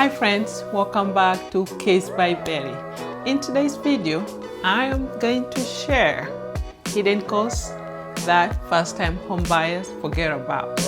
Hi friends, welcome back to Case by Betty. In today's video, I am going to share hidden costs that first-time home buyers forget about.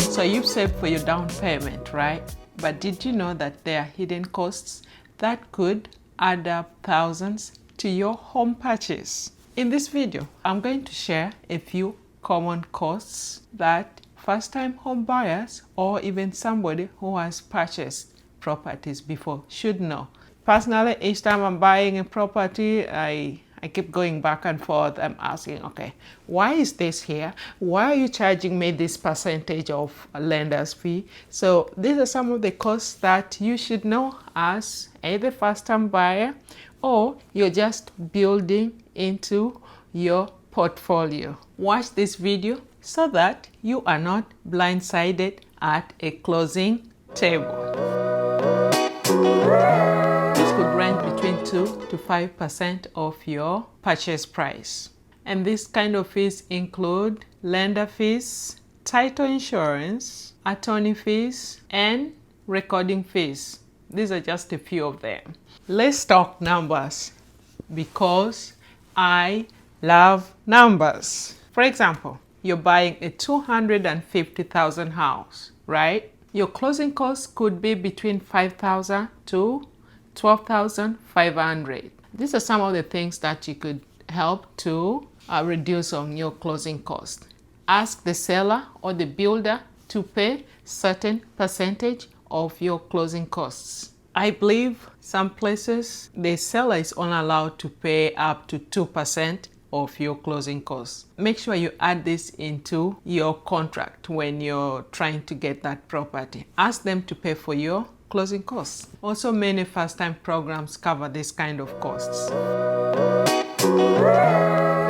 So you've saved for your down payment, right? But did you know that there are hidden costs that could add up thousands to your home purchase? In this video, I'm going to share a few common costs that first-time home buyers or even somebody who has purchased properties before should know. Personally, each time I'm buying a property, I keep going back and forth. I'm asking, okay, why is this here? Why are you charging me this percentage of a lender's fee? So these are some of the costs that you should know as either first-time buyer or you're just building into your portfolio. Watch this video so that you are not blindsided at a closing table. This could range between 2 to 5% of your purchase price. And this kind of fees include lender fees, title insurance, attorney fees, and recording fees. These are just a few of them. Let's talk numbers because I love numbers. For example, you're buying a 250,000 house, right? Your closing costs could be between 5,000 to 12,500. These are some of the things that you could help to reduce on your closing cost. Ask the seller or the builder to pay certain percentage of your closing costs. I believe some places the seller is only allowed to pay up to 2% of your closing costs. Make sure you add this into your contract when you're trying to get that property. Ask them to pay for your closing costs. Also, many first-time programs cover this kind of costs.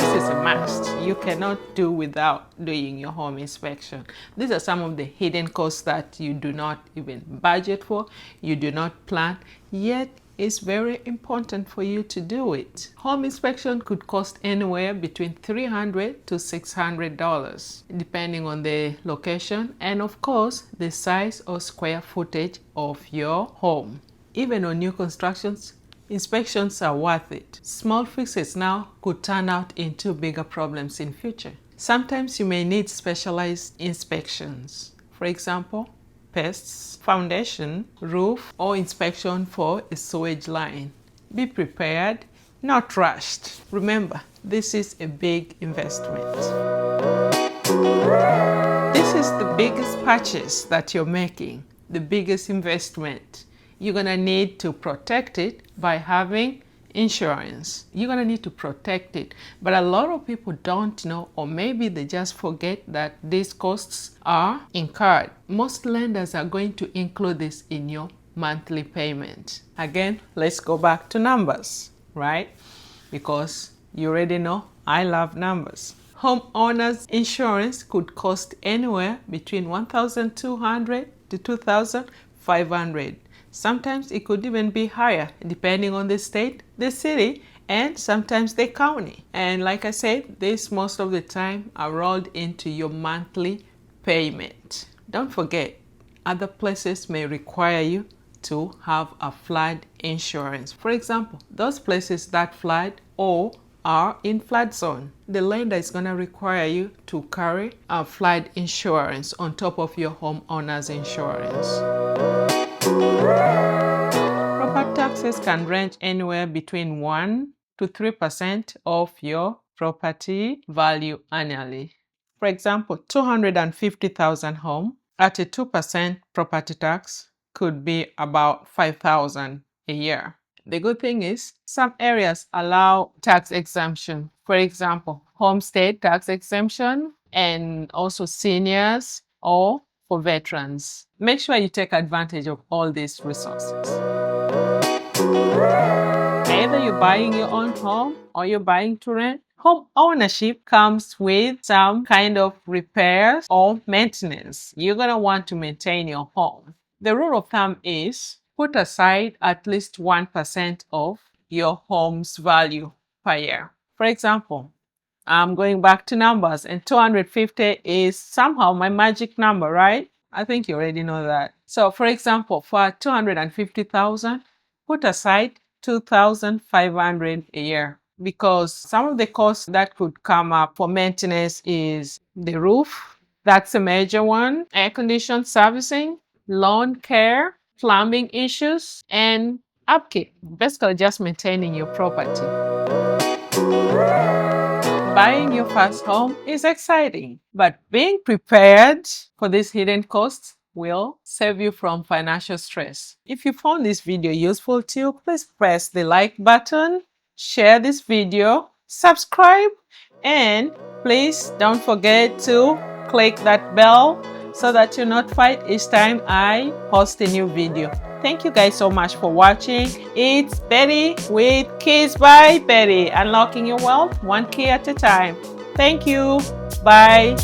This is a must. You cannot do without doing your home inspection. These are some of the hidden costs that you do not even budget for, you do not plan, yet it's very important for you to do it. Home inspection could cost anywhere between $300 to $600, depending on the location and of course the size or square footage of your home. Even on new constructions, inspections are worth it. Small fixes now could turn out into bigger problems in future. Sometimes you may need specialized inspections. For example, pests, foundation, roof, or inspection for a sewage line. Be prepared, not rushed. Remember, this is a big investment. This is the biggest purchase that you're making, the biggest investment. You're gonna need to protect it by having insurance. You're gonna need to protect it, but a lot of people don't know, or maybe they just forget that these costs are incurred. Most lenders are going to include this in your monthly payment. Again, let's go back to numbers, right? Because you already know I love numbers. Homeowners insurance could cost anywhere between $1,200 to $2,500. Sometimes it could even be higher depending on the state, the city, and sometimes the county. And like I said, this most of the time are rolled into your monthly payment. Don't forget, other places may require you to have a flood insurance. For example, those places that flood or are in flood zone, the lender is going to require you to carry a flood insurance on top of your homeowner's insurance. Property taxes can range anywhere between 1 to 3% of your property value annually. For example, 250,000 home at a 2% property tax could be about $5,000 a year. The good thing is some areas allow tax exemption. For example, homestead tax exemption and also seniors or for veterans. Make sure you take advantage of all these resources. Either you're buying your own home or you're buying to rent, home ownership comes with some kind of repairs or maintenance. You're going to want to maintain your home. The rule of thumb is put aside at least 1% of your home's value per year. For example, I'm going back to numbers, and 250 is somehow my magic number, right? I think you already know that. So for example, for 250,000, put aside 2,500 a year, because some of the costs that could come up for maintenance is the roof. That's a major one. Air condition servicing, lawn care, plumbing issues, and upkeep. Basically just maintaining your property. Buying your first home is exciting, but being prepared for these hidden costs will save you from financial stress. If you found this video useful to you, please press the like button, share this video, subscribe, and please don't forget to click that bell so that you're notified each time I post a new video. Thank you guys so much for watching. It's Betty with Keys by Betty, unlocking your wealth one key at a time. Thank you. Bye.